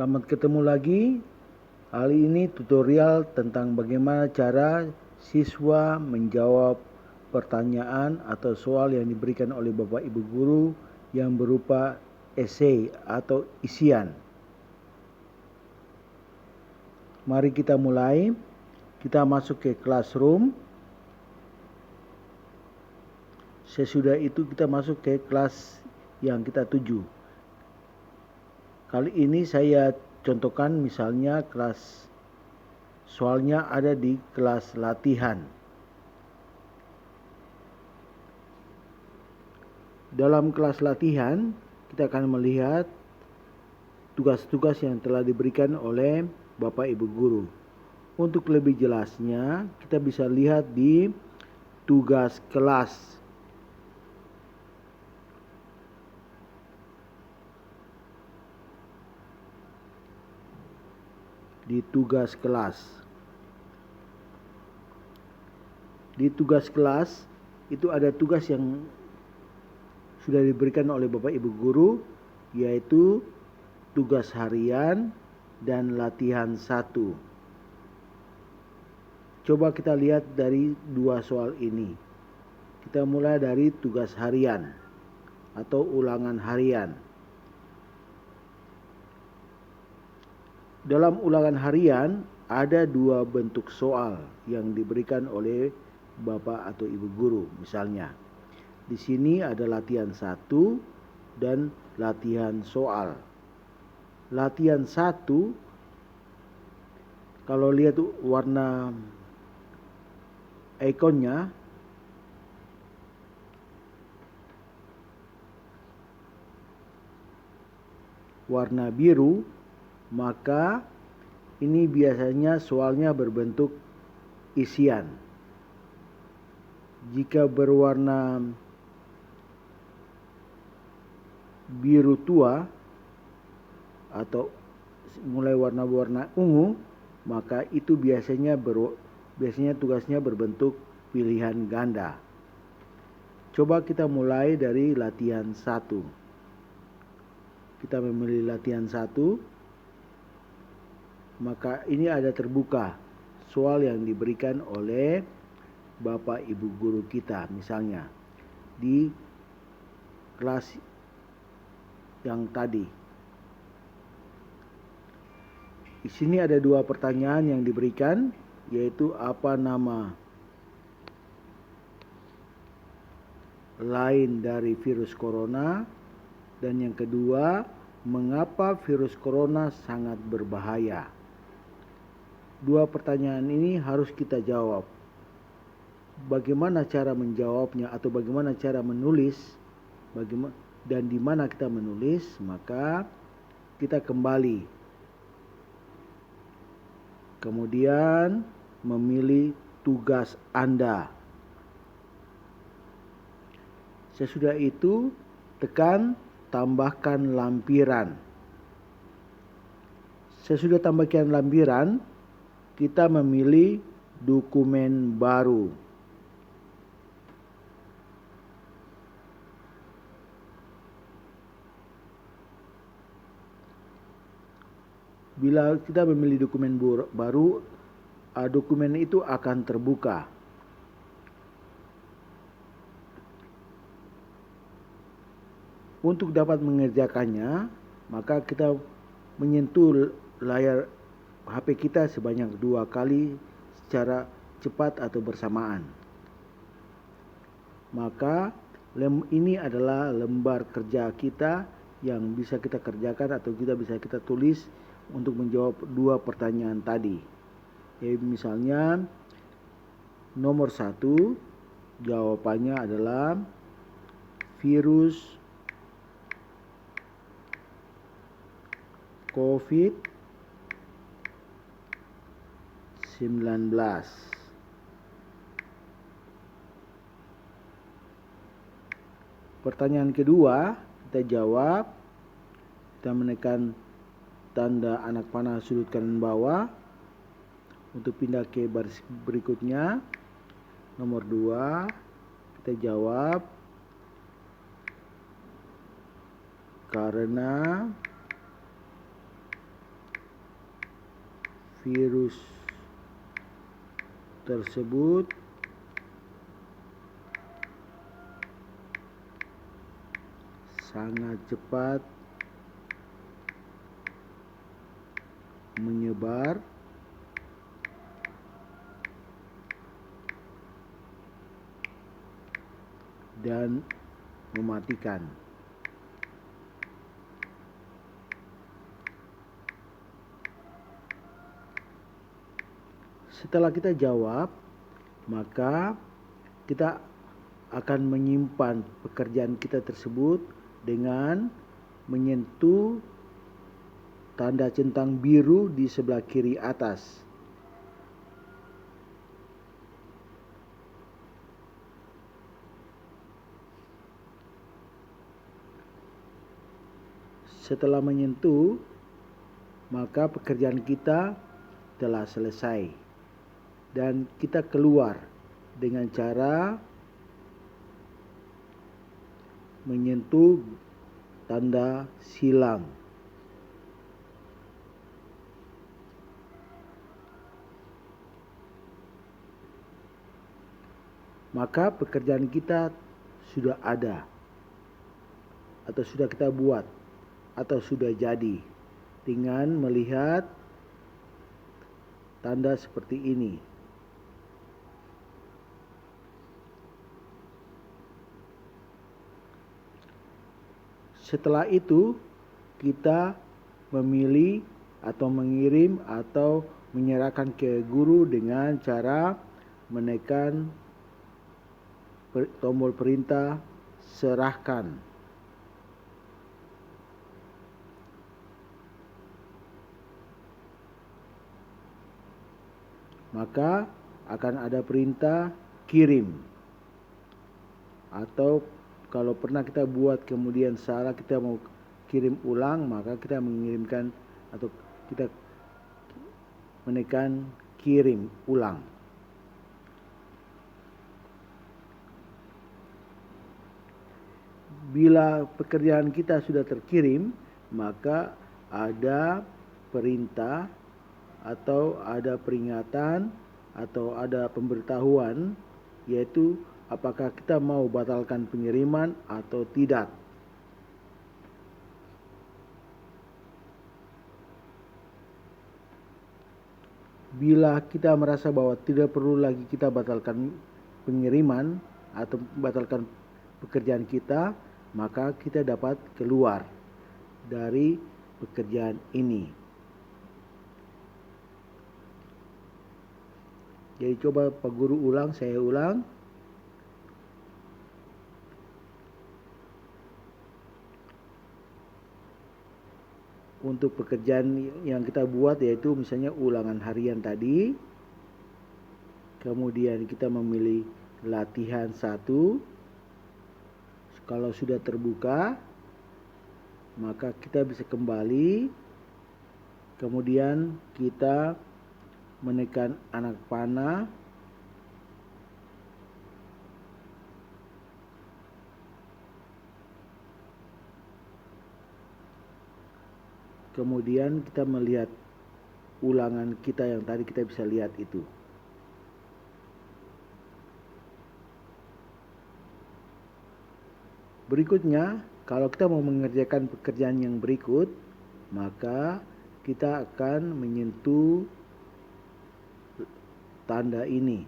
Selamat ketemu lagi. Kali ini tutorial tentang bagaimana cara siswa menjawab pertanyaan atau soal yang diberikan oleh Bapak Ibu Guru yang berupa esai atau isian. Mari kita mulai. Kita masuk ke classroom. Sesudah itu kita masuk ke kelas yang kita tuju. Kali ini saya contohkan misalnya kelas, soalnya ada di kelas latihan. Dalam kelas latihan kita akan melihat tugas-tugas yang telah diberikan oleh Bapak Ibu Guru. Untuk lebih jelasnya kita bisa lihat di tugas kelas. Di tugas kelas. Di tugas kelas itu ada tugas yang sudah diberikan oleh Bapak Ibu Guru, yaitu tugas harian dan latihan 1. Coba kita lihat dari dua soal ini. Kita mulai dari tugas harian atau ulangan harian. Dalam ulangan harian ada dua bentuk soal yang diberikan oleh Bapak atau Ibu Guru. Misalnya, di sini ada latihan 1 dan latihan soal. Latihan 1, kalau lihat warna ikonnya, warna biru, maka ini biasanya soalnya berbentuk isian. Jika berwarna biru tua atau mulai warna-warna ungu, maka itu biasanya tugasnya berbentuk pilihan ganda. Coba kita mulai dari latihan 1. Kita memilih latihan 1. Maka ini ada terbuka soal yang diberikan oleh Bapak Ibu Guru kita, misalnya di kelas yang tadi. Di sini ada dua pertanyaan yang diberikan, yaitu apa nama lain dari virus corona, dan yang kedua, mengapa virus corona sangat berbahaya. Dua pertanyaan ini harus kita jawab. Bagaimana cara menjawabnya atau bagaimana cara menulis, dan di mana kita menulis, maka kita kembali. Kemudian memilih tugas Anda. Sesudah itu tekan tambahkan lampiran. Sesudah tambahkan lampiran, kita memilih dokumen baru. Bila kita memilih dokumen baru, dokumen itu akan terbuka. Untuk dapat mengerjakannya, maka kita menyentuh layar HP kita sebanyak 2 kali secara cepat atau bersamaan. Maka ini adalah lembar kerja kita yang bisa kita kerjakan atau bisa kita tulis untuk menjawab dua pertanyaan tadi. Misalnya nomor 1, jawabannya adalah virus COVID-19. Pertanyaan kedua, kita jawab. Kita menekan tanda anak panah sudut kanan bawah untuk pindah ke baris berikutnya. Nomor 2, kita jawab karena virus tersebut sangat cepat menyebar dan mematikan. Setelah kita jawab, maka kita akan menyimpan pekerjaan kita tersebut dengan menyentuh tanda centang biru di sebelah kiri atas. Setelah menyentuh, maka pekerjaan kita telah selesai. Dan kita keluar dengan cara menyentuh tanda silang. Maka pekerjaan kita sudah ada, atau sudah kita buat, atau sudah jadi dengan melihat tanda seperti ini. Setelah itu kita memilih atau mengirim atau menyerahkan ke guru dengan cara menekan tombol perintah serahkan. Maka akan ada perintah kirim. Atau kalau pernah kita buat kemudian salah, kita mau kirim ulang, maka kita mengirimkan atau kita menekan kirim ulang. Bila pekerjaan kita sudah terkirim, maka ada perintah atau ada peringatan atau ada pemberitahuan, yaitu apakah kita mau batalkan pengiriman atau tidak. Bila kita merasa bahwa tidak perlu lagi kita batalkan pengiriman atau batalkan pekerjaan kita, maka kita dapat keluar dari pekerjaan ini. Jadi coba Pak Guru ulang, saya ulang. Untuk pekerjaan yang kita buat, yaitu misalnya ulangan harian tadi, kemudian kita memilih latihan 1. Kalau sudah terbuka, maka kita bisa kembali, kemudian kita menekan anak panah, kemudian kita melihat ulangan kita yang tadi kita bisa lihat itu. Berikutnya, kalau kita mau mengerjakan pekerjaan yang berikut, maka kita akan menyentuh tanda ini.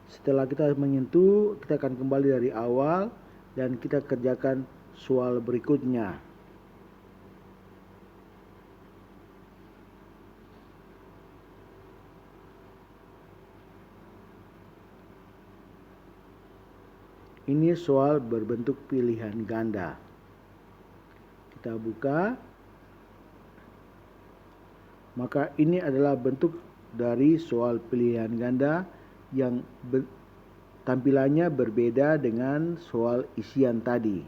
Setelah kita menyentuh, kita akan kembali dari awal dan kita kerjakan soal berikutnya. Ini soal berbentuk pilihan ganda. Kita buka. Maka ini adalah bentuk dari soal pilihan ganda yang tampilannya berbeda dengan soal isian tadi.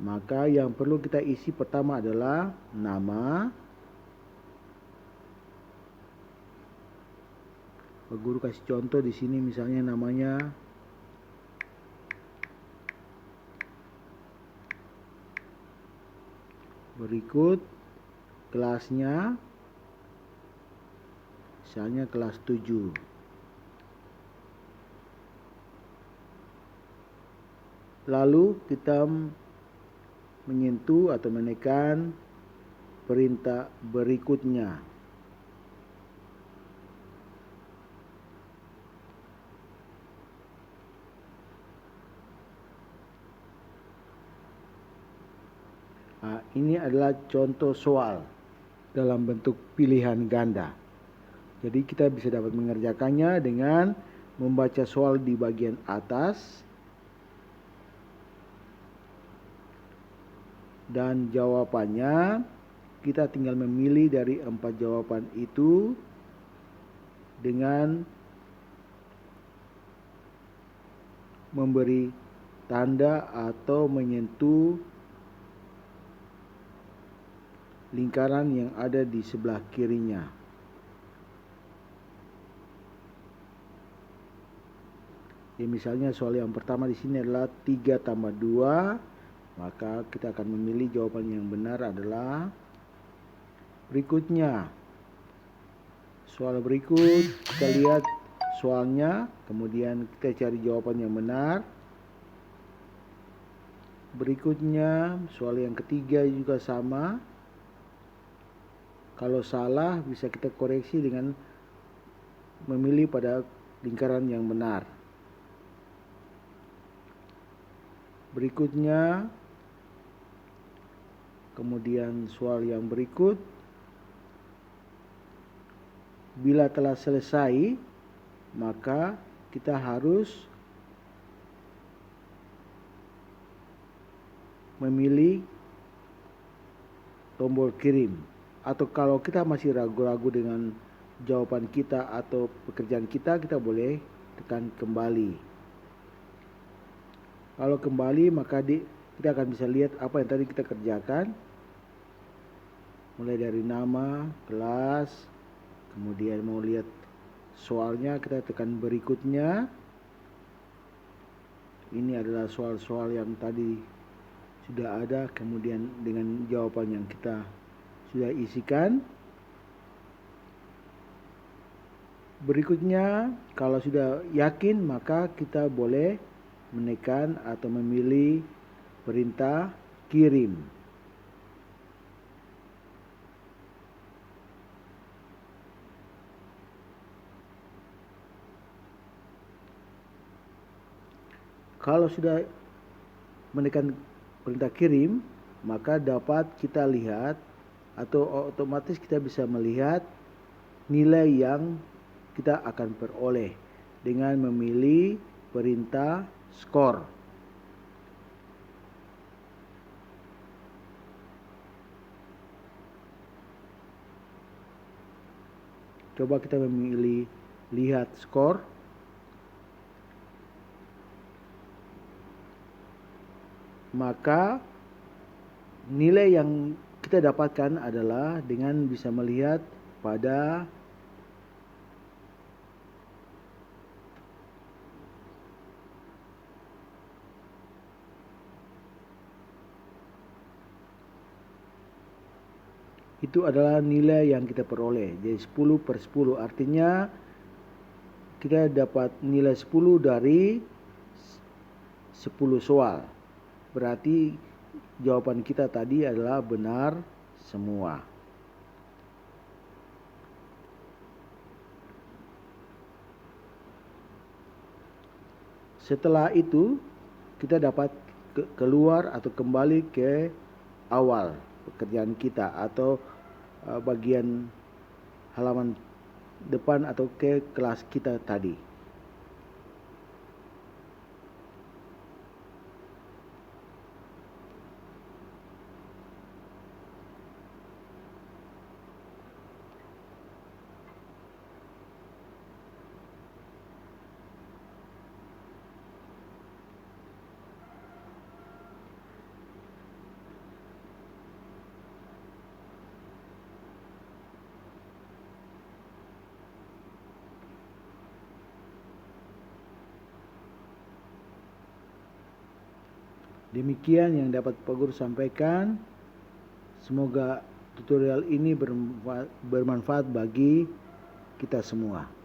Maka yang perlu kita isi pertama adalah nama. Pak Guru kasih contoh di sini, misalnya namanya Berikut kelasnya, misalnya kelas 7. Lalu kita menyentuh atau menekan perintah berikutnya. Nah, ini adalah contoh soal dalam bentuk pilihan ganda. Jadi kita bisa dapat mengerjakannya dengan membaca soal di bagian atas dan jawabannya kita tinggal memilih dari 4 jawaban itu dengan memberi tanda atau menyentuh lingkaran yang ada di sebelah kirinya. Ya, misalnya soal yang pertama di sini adalah 3 tambah 2. Maka kita akan memilih jawaban yang benar adalah berikutnya. Soal berikut kita lihat soalnya, kemudian kita cari jawaban yang benar. Berikutnya soal yang ketiga juga sama. Kalau salah bisa kita koreksi dengan memilih pada lingkaran yang benar. Berikutnya, kemudian soal yang berikut, bila telah selesai maka kita harus memilih tombol kirim. Atau kalau kita masih ragu-ragu dengan jawaban kita atau pekerjaan kita, kita boleh tekan kembali. Kalau kembali maka kita akan bisa lihat apa yang tadi kita kerjakan. Mulai dari nama, kelas, kemudian mau lihat soalnya kita tekan berikutnya. Ini adalah soal-soal yang tadi sudah ada, kemudian dengan jawaban yang kita sudah isikan. Berikutnya, kalau sudah yakin maka kita boleh menekan atau memilih perintah kirim. Kalau sudah menekan perintah kirim, maka dapat kita lihat atau otomatis kita bisa melihat nilai yang kita akan peroleh dengan memilih perintah skor. Coba kita memilih lihat skor. Maka nilai yang kita dapatkan adalah dengan bisa melihat pada itu adalah nilai yang kita peroleh. Jadi 10/10 artinya kita dapat nilai 10 dari 10 soal. Berarti jawaban kita tadi adalah benar semua. Setelah itu kita dapat keluar atau kembali ke awal pekerjaan kita atau bagian halaman depan atau ke kelas kita tadi. Demikian yang dapat Pak Guru sampaikan. Semoga tutorial ini bermanfaat bagi kita semua.